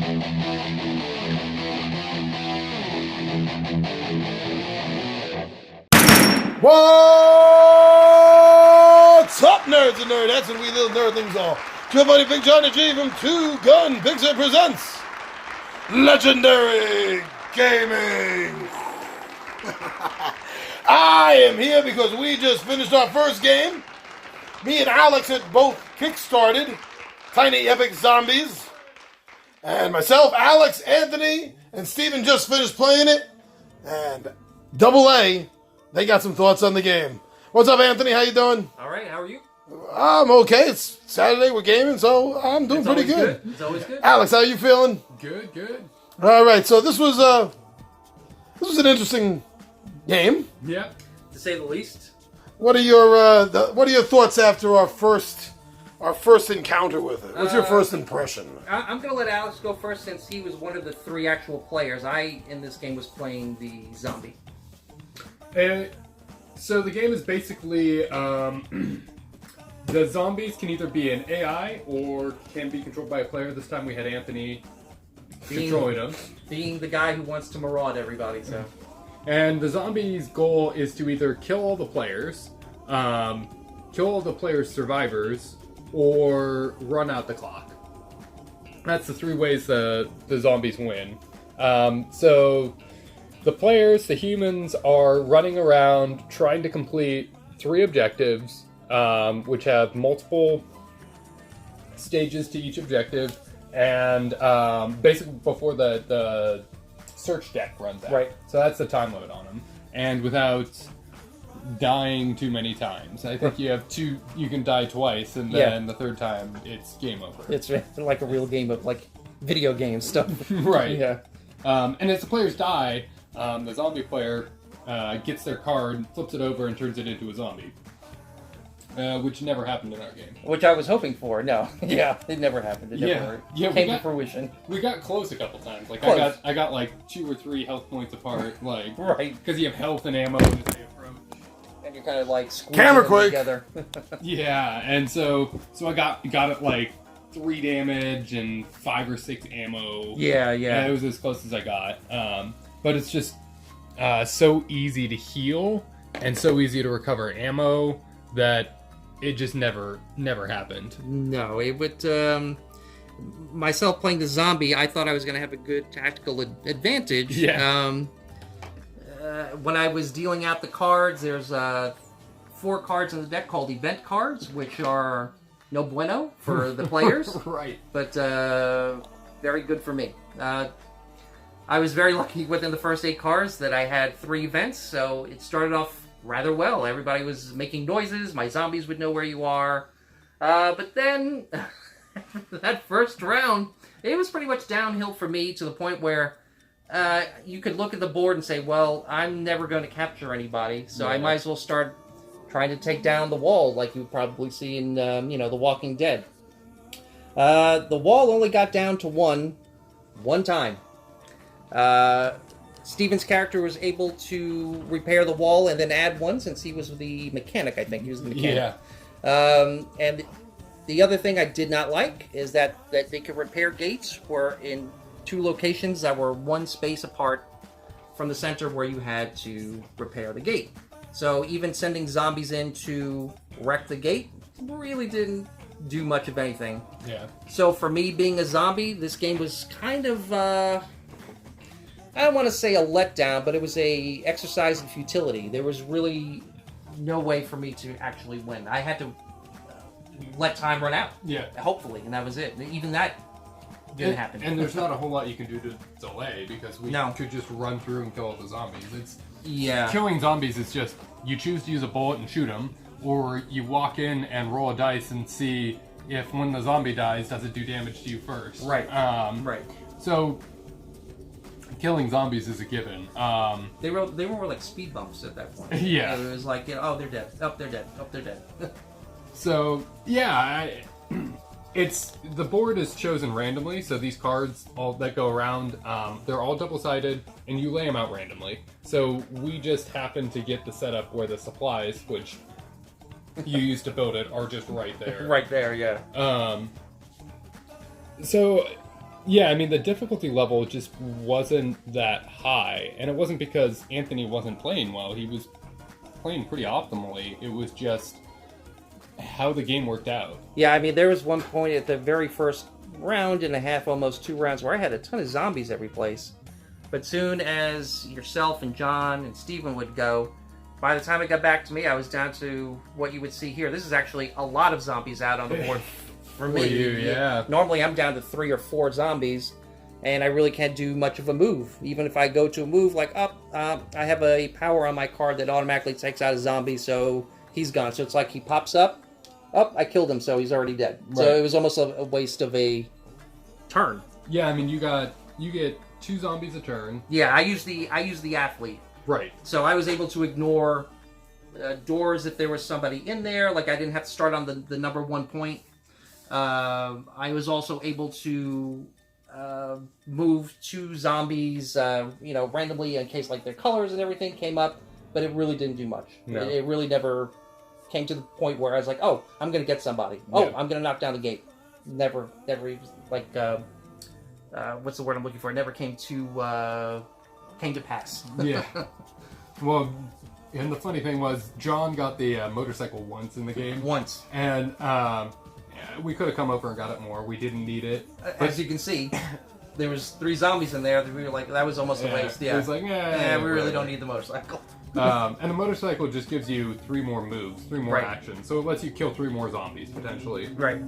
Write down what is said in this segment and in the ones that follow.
What's up, nerds and nerdettes, and we little nerdlings all? Your buddy Big John G from Two Gun Pixie presents Legendary Gaming. I am here because we just finished our first game. Me and Alex had both kickstarted Tiny Epic Zombies. And myself, Alex, Anthony, and Steven just finished playing it. And Double A, they got some thoughts on the game. What's up, Anthony? How you doing? All right, how are you? I'm okay. It's Saturday, we're gaming, so I'm doing pretty good. It's always good. Alex, how you feeling? Good. All right, so this was an interesting game. Yeah. To say the least. What are your thoughts after our first encounter with it? What's your first impression? I'm going to let Alex go first since he was one of the three actual players. I, in this game, was playing the zombie. So the game is basically the zombies can either be an AI or can be controlled by a player. This time we had Anthony controlling them. Being the guy who wants to maraud everybody, so. And the zombies' goal is to either kill all the players, kill all the players' survivors, or run out the clock. That's the three ways the zombies win. So the players, the humans, are running around trying to complete three objectives, which have multiple stages to each objective, and basically before the search deck runs out. Right. So that's the time limit on them. And without dying too many times. I think you have two, you can die twice, and then the third time it's game over. It's like a real game of like video game stuff. Right. Yeah. And as the players die, the zombie player gets their card, flips it over, and turns it into a zombie. Which never happened in our game. Which I was hoping for. No. Yeah, it never happened. It never came to fruition. We got close a couple times. Like close. I got like 2 or 3 health points apart. Like right. Because you have health and ammo as they approach. And you're kind of like squeezing Camera them quick together. Yeah, and so I got it like 3 damage and 5 or 6 ammo. Yeah. It was as close as I got. But it's just so easy to heal and so easy to recover ammo that it just never happened. No, it would. Myself playing the zombie, I thought I was going to have a good tactical advantage. Yeah. When I was dealing out the cards, there's 4 cards in the deck called event cards, which are no bueno for the players. Right. But very good for me. I was very lucky within the first 8 cards that I had 3 events, so it started off rather well. Everybody was making noises. My zombies would know where you are. But then, that first round, it was pretty much downhill for me to the point where you could look at the board and say, well, I'm never going to capture anybody, so I might as well start trying to take down the wall like you would probably see in, The Walking Dead. The wall only got down to one time. Steven's character was able to repair the wall and then add one since he was the mechanic, I think. He was the mechanic. Yeah. And the other thing I did not like is that they could repair gates were in 2 locations that were 1 space apart from the center where you had to repair the gate. So even sending zombies in to wreck the gate really didn't do much of anything. Yeah. So for me being a zombie, this game was kind of... I don't want to say a letdown, but it was a exercise in futility. There was really no way for me to actually win. I had to let time run out. Yeah. Hopefully, and that was it. Even that didn't happen. And there's not a whole lot you can do to delay because we could just run through and kill all the zombies. Killing zombies is just you choose to use a bullet and shoot them, or you walk in and roll a dice and see if when the zombie dies, does it do damage to you first. Right. Right. So killing zombies is a given. They were more like speed bumps at that point. Yeah. It was like, oh, they're dead. Oh, they're dead. Oh, they're dead. So, yeah, it's the board is chosen randomly, so these cards all that go around, they're all double-sided, and you lay them out randomly. So we just happen to get the setup where the supplies, which you used to build it, are just right there. Right there, yeah. So Yeah, I mean, the difficulty level just wasn't that high. And it wasn't because Anthony wasn't playing well. He was playing pretty optimally. It was just how the game worked out. Yeah, I mean, there was one point at the very first round and a half, almost 2 rounds, where I had a ton of zombies every place. But soon as yourself and John and Steven would go, by the time it got back to me, I was down to what you would see here. This is actually a lot of zombies out on the board for me. For you, yeah. Normally I'm down to 3 or 4 zombies, and I really can't do much of a move. Even if I go to a move like, I have a power on my card that automatically takes out a zombie, so he's gone. So it's like he pops up, I killed him, so he's already dead. Right. So it was almost a waste of a turn. Yeah, I mean, you get 2 zombies a turn. Yeah, I use the athlete. Right. So I was able to ignore doors if there was somebody in there. Like, I didn't have to start on the number 1 point. I was also able to move 2 zombies, randomly in case like their colors and everything came up, but it really didn't do much. No. It really never came to the point where I was like, oh, I'm going to get somebody. Oh, I'm going to knock down the gate. Never even, like, what's the word I'm looking for? It never came to pass. Yeah. Well, and the funny thing was, John got the motorcycle once in the game. Once. And we could have come over and got it more. We didn't need it. As you can see, there was 3 zombies in there. That we were like, that was almost a waste. Yeah. It was like, we really don't need the motorcycle. And the motorcycle just gives you 3 more moves, 3 more actions. So it lets you kill 3 more zombies, potentially. Right.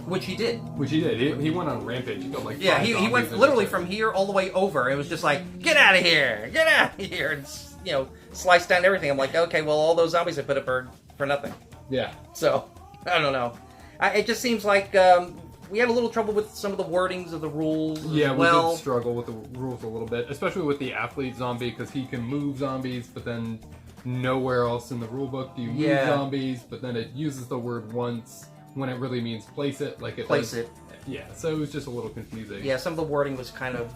Which he did. He went on a rampage. He killed like 5 he went literally from here all the way over. It was just like, get out of here! Get out of here! And, sliced down everything. I'm like, okay, well, all those zombies I put up for nothing. Yeah. So, I don't know. It just seems like we had a little trouble with some of the wordings of the rules. Yeah, we did struggle with the rules a little bit, especially with the athlete zombie, because he can move zombies, but then nowhere else in the rulebook do you move zombies, but then it uses the word once when it really means place it, like it place does. it. Yeah, so it was just a little confusing. Yeah, some of the wording was kind of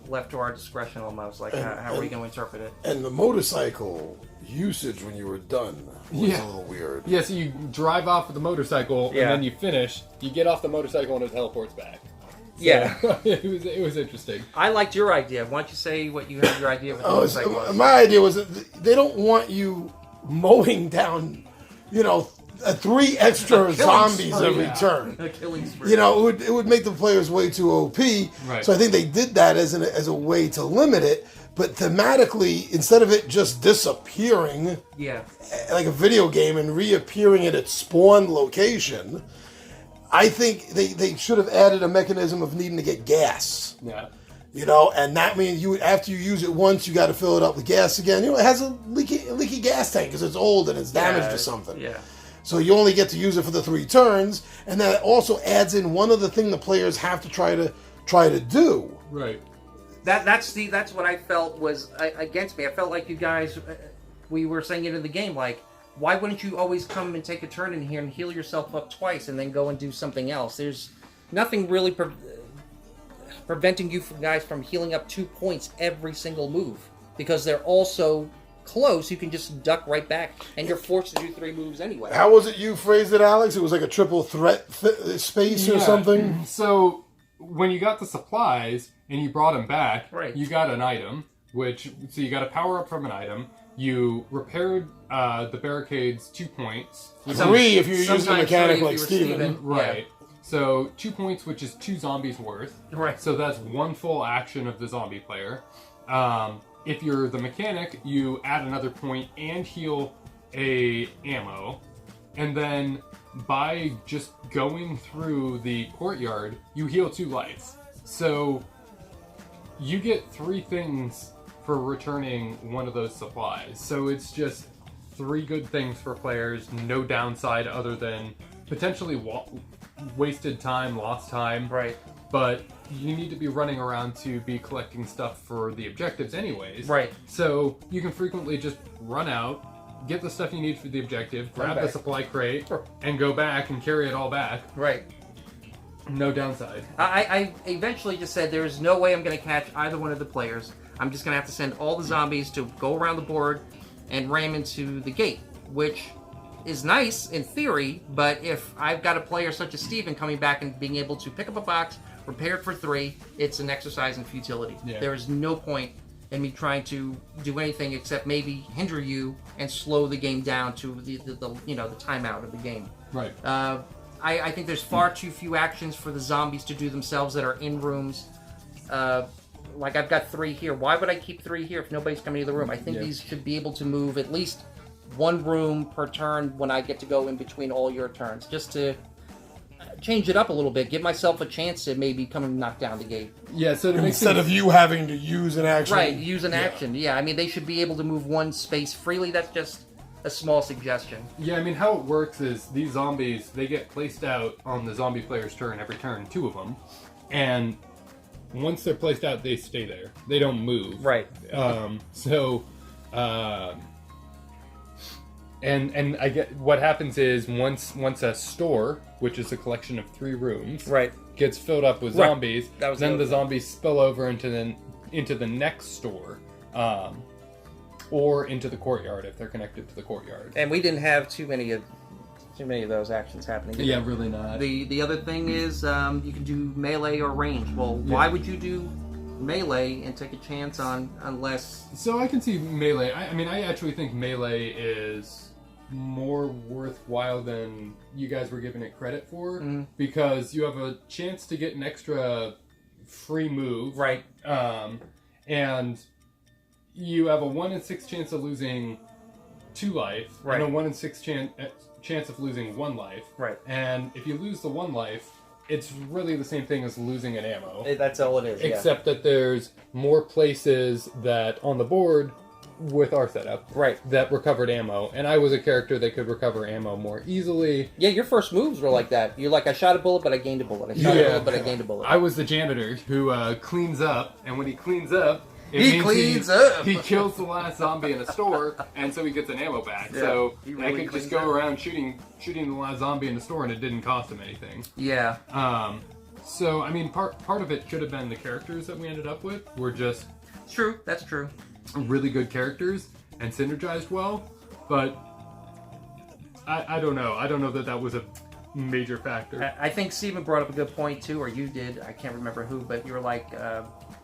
left to our discretion almost. Like, how are we going to interpret it? And the motorcycle usage when you were done was a little weird. Yeah, so you drive off with the motorcycle, and then you finish, you get off the motorcycle, and it teleports back. So, it was interesting. I liked your idea. Why don't you say what you had your idea with the motorcycle was? My idea was that they don't want you mowing down, 3 extra zombies every turn. A killing spree. It would make the players way too OP. Right. So I think they did that as a way to limit it. But thematically, instead of it just disappearing, like a video game, and reappearing at its spawn location, I think they should have added a mechanism of needing to get gas. Yeah. And that means after you use it once, you got to fill it up with gas again. It has a leaky gas tank because it's old and it's damaged or something. Yeah. So you only get to use it for the 3 turns, and that also adds in one other thing the players have to try to do. Right. That's what I felt was against me. I felt like you guys, we were saying it in the game, like, why wouldn't you always come and take a turn in here and heal yourself up twice and then go and do something else? There's nothing really preventing you guys from healing up 2 points every single move, because they're all so close, you can just duck right back, and you're forced to do 3 moves anyway. How was it you phrased it, Alex? It was like a triple threat space or something? So when you got the supplies and you brought them back, you got an item, so you got a power up from an item. You repaired the barricades 2 points. 3 if you're using a mechanic like Steven. Right. So 2 points, which is 2 zombies worth. Right. So that's 1 full action of the zombie player. If you're the mechanic, you add another point and heal a ammo. And then by just going through the courtyard, you heal 2 lives. So you get 3 things for returning one of those supplies. So it's just 3 good things for players, no downside other than potentially wasted time, lost time. Right. But you need to be running around to be collecting stuff for the objectives anyways. Right. So you can frequently just run out, get the stuff you need for the objective, grab the supply crate, and go back and carry it all back. Right. No downside. I eventually just said there is no way I'm going to catch either one of the players. I'm just going to have to send all the zombies to go around the board and ram into the gate, which is nice in theory, but if I've got a player such as Steven coming back and being able to pick up a box, prepared for 3. It's an exercise in futility. Yeah. There is no point in me trying to do anything except maybe hinder you and slow the game down to the timeout of the game. Right. I think there's far too few actions for the zombies to do themselves that are in rooms. Like I've got 3 here. Why would I keep 3 here if nobody's coming to the room? I think these should be able to move at least 1 room per turn when I get to go in between all your turns, just to change it up a little bit, give myself a chance to maybe come and knock down the gate. Yeah, so instead of you having to use an action. Right, use an action. Yeah, I mean, they should be able to move 1 space freely. That's just a small suggestion. Yeah, I mean, how it works is these zombies, they get placed out on the zombie player's turn every turn, 2 of them, and once they're placed out, they stay there. They don't move. Right. And I get what happens is once a store, which is a collection of 3 rooms, right, gets filled up with zombies, then the zombies spill over into the next store, or into the courtyard if they're connected to the courtyard. And we didn't have too many of those actions happening. Yeah, really not. The other thing is you can do melee or range. Well, why would you do melee and take a chance on unless? So I can see melee. I mean, I actually think melee is more worthwhile than you guys were giving it credit for, because you have a chance to get an extra free move, right? And you have a 1 in 6 chance of losing 2 life, right, and a 1 in 6 chance of losing 1 life, right. And if you lose the 1 life, it's really the same thing as losing an ammo. That's all it is. Except that there's more places that on the board with our setup, right, that recovered ammo, and I was a character that could recover ammo more easily. Yeah, your first moves were like that. You're like, I shot a bullet, but I gained a bullet. I shot a bullet, but I gained a bullet. I was the janitor who cleans up, and when he cleans up, he kills the last zombie in a store, and so he gets an ammo back. Yeah, so really I could just go around shooting the last zombie in the store, and it didn't cost him anything. Yeah. So I mean, part of it should have been the characters that we ended up with were just true. That's true. Really good characters and synergized well, but I don't know. I don't know that was a major factor. I think Steven brought up a good point too, or you did. I can't remember who, but you were like,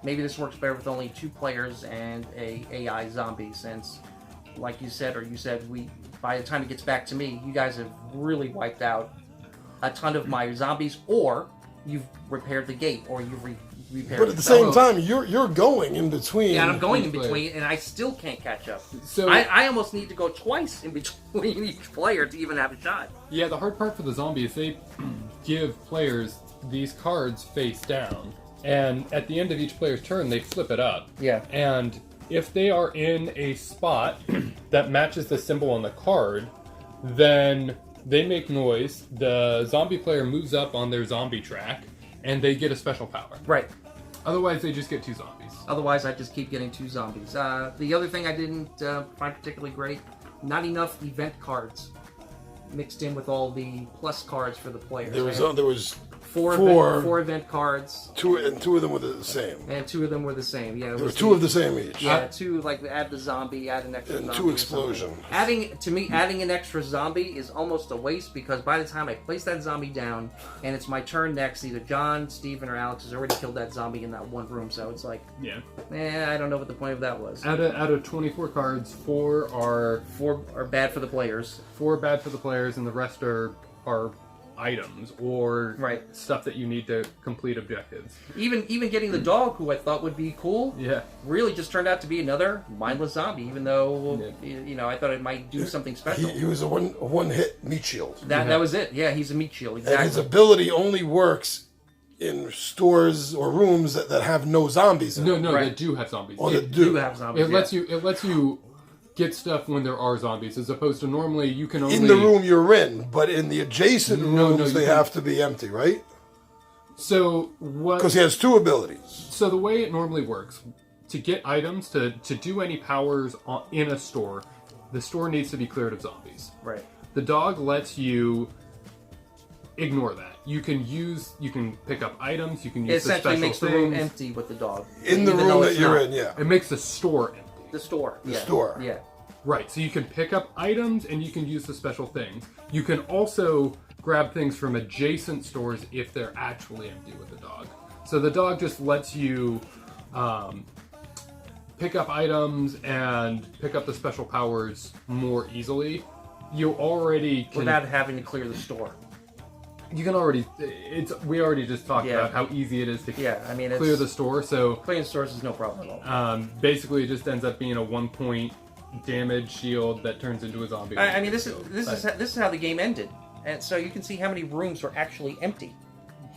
maybe this works better with only 2 players and a AI zombie, since, like you said, by the time it gets back to me, you guys have really wiped out a ton of my zombies, or you've repaired the gate, or you've repaired. But at the same time, you're going in between. Yeah, and I'm going in between, and I still can't catch up. So I almost need to go twice in between each player to even have a shot. Yeah, the hard part for the zombies, they give players these cards face down, and at the end of each player's turn, they flip it up. Yeah. And if they are in a spot that matches the symbol on the card, then they make noise. The zombie player moves up on their zombie track, and they get a special power. Right. Otherwise, they just get 2 zombies. Otherwise, I just keep getting 2 zombies. The other thing I didn't find particularly great, not enough event cards mixed in with all the plus cards for the players. There was 4 event cards. 2 of them were the same. And 2 of them were the same. Yeah, there were 2 of the same each. Yeah, 2, like add the zombie, add an extra and zombie. 2 explosions. Adding an extra zombie is almost a waste, because by the time I place that zombie down and it's my turn next, either John, Steven, or Alex has already killed that zombie in that one room. So it's like, I don't know what the point of that was. Out of 24 cards, 4 are bad for the players. 4 are bad for the players, and the rest are items or stuff that you need to complete objectives. Even getting the dog, who I thought would be cool, really just turned out to be another mindless zombie. Even though I thought it might do something special. He was a one hit meat shield. That was it. Yeah, he's a meat shield. Exactly. And his ability only works in stores or rooms that have no zombies in them. No, that do have zombies. Oh, that do have zombies. It lets you get stuff when there are zombies, as opposed to normally you can only... In the room you're in, but in the adjacent rooms they have to be empty, right? So what... Because he has 2 abilities. So the way it normally works, to get items, to do any powers in a store, the store needs to be cleared of zombies. Right. The dog lets you ignore that. You can pick up items, you can use the special things. It essentially makes the room empty with the dog. In the room that you're in, yeah. It makes the store empty. The store. The store. Yeah. Right, so you can pick up items and you can use the special things. You can also grab things from adjacent stores if they're actually empty with the dog. So the dog just lets you pick up items and pick up the special powers more easily. You already can... Without having to clear the store. You can already... We already just talked Yeah. about how easy it is to clear the store, so... Clearing stores is no problem at all. Basically, it just ends up being a 1-point damage shield that turns into a zombie. I mean, this is how the game ended. And so you can see how many rooms were actually empty.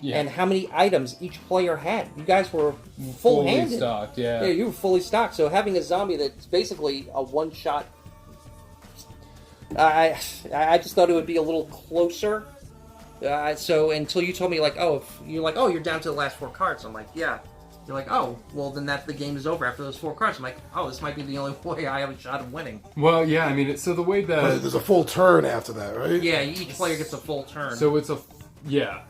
Yeah. And how many items each player had. You guys were Fully full-handed. stocked, yeah. Yeah, you were fully stocked. So having a zombie that's basically a one-shot... I just thought it would be a little closer. So until you told me, like, you're down to the last 4 cards. I'm like, yeah. You're like, oh, well, then the game is over after those 4 cards. I'm like, oh, this might be the only way I have a shot of winning. Well, yeah, I mean, so the way that... There's a full turn after that, right? Yeah, each player gets a full turn. So it's a... Yeah.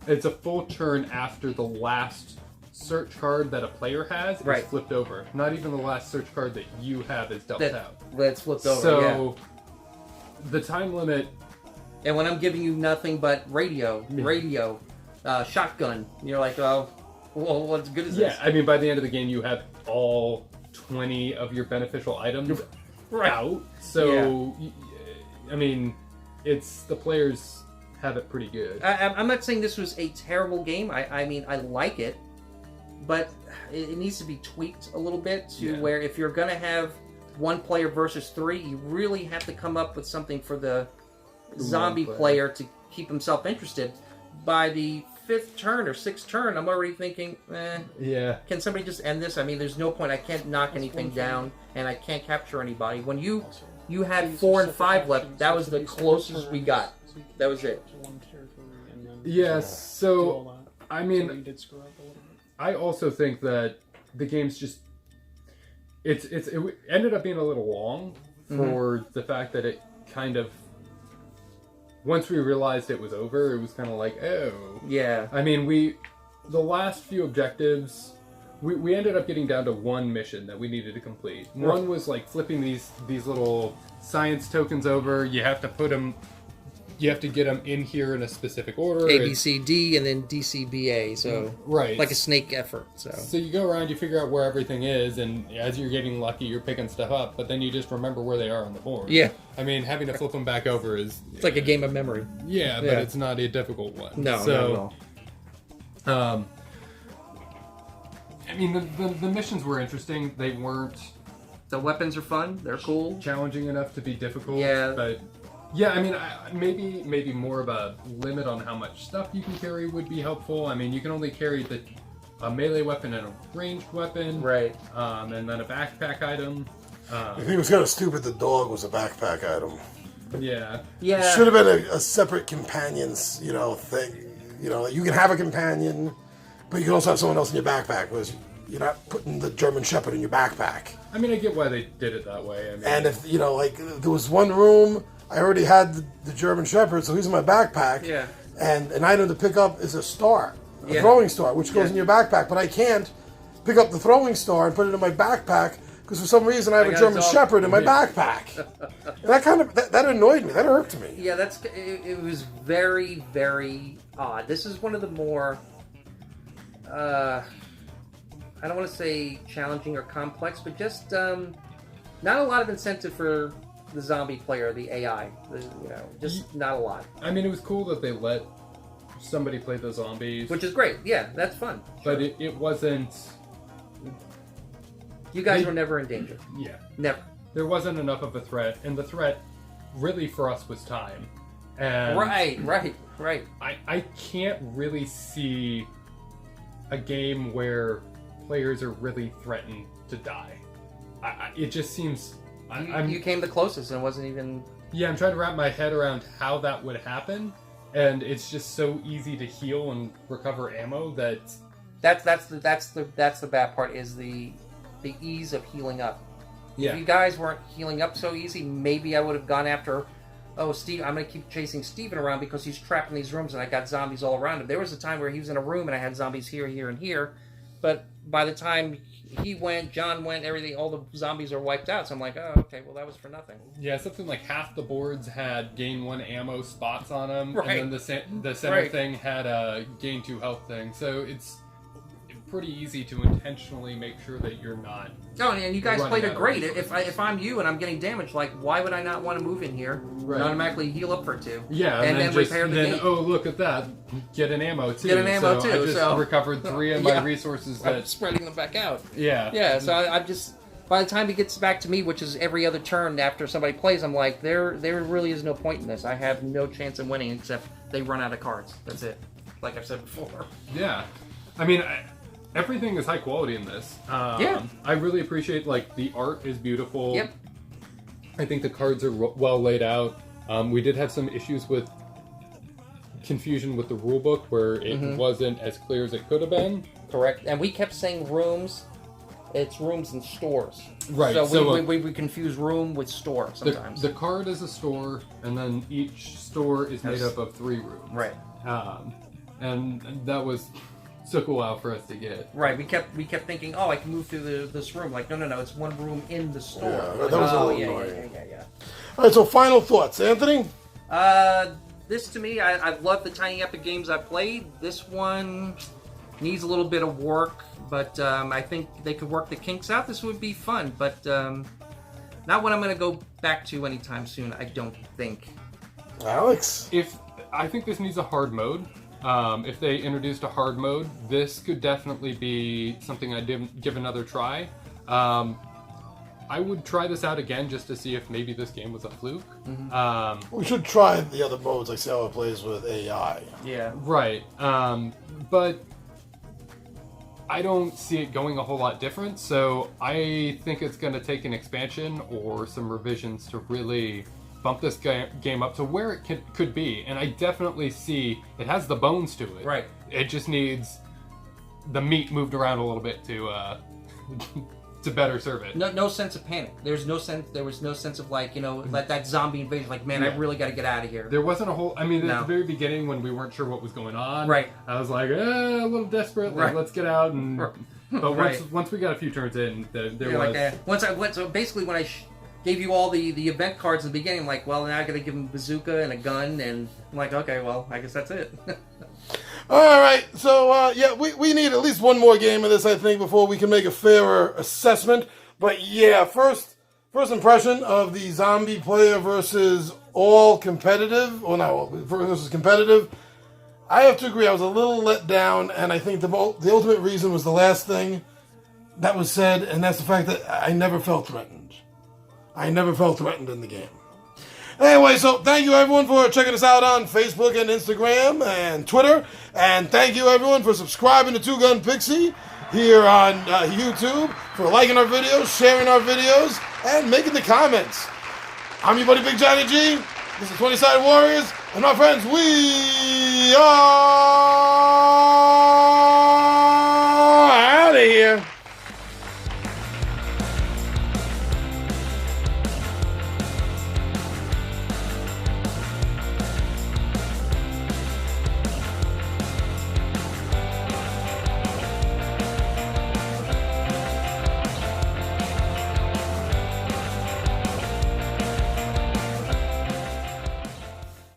It's a full turn after the last search card that a player has is flipped over. Not even the last search card that you have is dealt out. That's flipped over, So, the time limit... And when I'm giving you nothing but radio, shotgun, you're like, oh, well, what good is this? Yeah, I mean, by the end of the game, you have all 20 of your beneficial items out. So, I mean, it's... The players... have it pretty good. I'm not saying this was a terrible game. I mean, I like it, but it needs to be tweaked a little bit to where if you're going to have 1 player versus 3, you really have to come up with something for the zombie player to keep himself interested. By the 5th turn or 6th turn, I'm already thinking, can somebody just end this? I mean, there's no point. I can't knock anything down, and I can't capture anybody. When you had 4 and 5 left, that was the closest we got. That was it. Yes, so, I mean, I also think that the game's just... It ended up being a little long for the fact that it kind of... Once we realized it was over, it was kind of like, oh. Yeah. I mean, the last few objectives... We ended up getting down to 1 mission that we needed to complete. One was like flipping these little science tokens over. You have to put them... You have to get them in here in a specific order. A, B, C, D, and then D, C, B, A. So, like a snake effort. So you go around, you figure out where everything is, and as you're getting lucky, you're picking stuff up, but then you just remember where they are on the board. Yeah. I mean, having to flip them back over is... It's like a game of memory. Yeah, but it's not a difficult one. No, not at all. I mean, the missions were interesting. They weren't... The weapons are fun. They're cool. Challenging enough to be difficult. Yeah. But... Yeah, I mean, maybe more of a limit on how much stuff you can carry would be helpful. I mean, you can only carry a melee weapon and a ranged weapon. Right. And then a backpack item. I think it was kind of stupid the dog was a backpack item. Yeah. Yeah. It should have been a separate companions, thing. You can have a companion, but you can also have someone else in your backpack, because you're not putting the German Shepherd in your backpack. I mean, I get why they did it that way. I mean, and if, there was one room... I already had the German Shepherd, so he's in my backpack. Yeah. And an item to pick up is a star, a throwing star, which goes in your backpack. But I can't pick up the throwing star and put it in my backpack because for some reason I have a German Shepherd in my backpack. And that annoyed me. That irked me. Yeah, it was very, very odd. This is one of the more, I don't want to say challenging or complex, but just not a lot of incentive for the zombie player, the AI, just not a lot. I mean, it was cool that they let somebody play the zombies. Which is great, yeah, that's fun. But sure. it wasn't... You guys were never in danger. Yeah. Never. There wasn't enough of a threat, and the threat really for us was time. And right. I can't really see a game where players are really threatened to die. It just seems... You came the closest and it wasn't even... Yeah, I'm trying to wrap my head around how that would happen, and it's just so easy to heal and recover ammo that... That's the bad part, is the ease of healing up. Yeah. If you guys weren't healing up so easy, maybe I would have gone after... Oh, Steve, I'm going to keep chasing Steven around because he's trapped in these rooms and I got zombies all around him. There was a time where he was in a room and I had zombies here, here, and here, but by the time... He went, John went, everything, all the zombies are wiped out. So I'm like, oh, okay, well, that was for nothing. Yeah, something like half the boards had gain 1 ammo spots on them. Right. And then the center thing had a gain 2 health thing. So pretty easy to intentionally make sure that you're not. Oh, and you guys running played out it of great. resources. If I'm you and I'm getting damaged, like, why would I not want to move in here Right. and automatically heal up for 2? Yeah, and then just, repair the then, gate. oh, look at that. Get an ammo, too. Get an ammo, so too, I just so- recovered 3 of my Yeah. resources I'm that... spreading them back out. Yeah. Yeah, so I'm just... By the time it gets back to me, which is every other turn after somebody plays, I'm like, there really is no point in this. I have no chance of winning except they run out of cards. That's it. Like I've said before. Yeah. I mean, everything is high quality in this. Yeah. I really appreciate, like, the art is beautiful. Yep. I think the cards are well laid out. We did have some issues with confusion with the rulebook where it wasn't as clear as it could have been. Correct. And we kept saying rooms. It's rooms and stores. Right. So, we confuse room with store sometimes. The card is a store, and then each store is made up of 3 rooms. Right. And that was took a while for us to get. Right. We kept thinking, oh, I can move through this room. Like, no, it's one room in the store. Yeah, Like, that was a oh, little annoying. Yeah. All right, so final thoughts, Anthony. This to me, I love the Tiny Epic games I've played. This one needs a little bit of work, but I think they could work the kinks out. This would be fun, but not what I'm going to go back to anytime soon, I don't think. Alex? I think this needs a hard mode. If they introduced a hard mode, this could definitely be something I'd give another try. I would try this out again just to see if maybe this game was a fluke. We should try the other modes, like see how it plays with AI. Yeah. Right. But I don't see it going a whole lot different, so I think it's going to take an expansion or some revisions to really bump this game up to where it could be. And I definitely see it has the bones to it. Right. It just needs the meat moved around a little bit to to better serve it. No sense of panic. There was no sense of like, like that zombie invasion. Like, man, I really got to get out of here. There wasn't a whole... I mean, No. at the very beginning when we weren't sure what was going on, Right. I was like, a little desperate. Like, Right. let's get out. And But Right. once we got a few turns in, there Yeah, was... like once I went, so basically when I gave you all the event cards in the beginning, I'm like, well, now I got to give him a bazooka and a gun, and I'm like, okay, well, I guess that's it. All right, so we need at least one more game of this, I think, before we can make a fairer assessment. But yeah, first impression of the zombie player versus all competitive, versus competitive. I have to agree, I was a little let down, and I think the ultimate reason was the last thing that was said, and that's the fact that I never felt threatened. I never felt threatened in the game. Anyway, so thank you everyone for checking us out on Facebook and Instagram and Twitter. And thank you everyone for subscribing to Two Gun Pixie here on YouTube, for liking our videos, sharing our videos, and making the comments. I'm your buddy Big Johnny G. This is 20 Sided Warriors. And my friends, we are...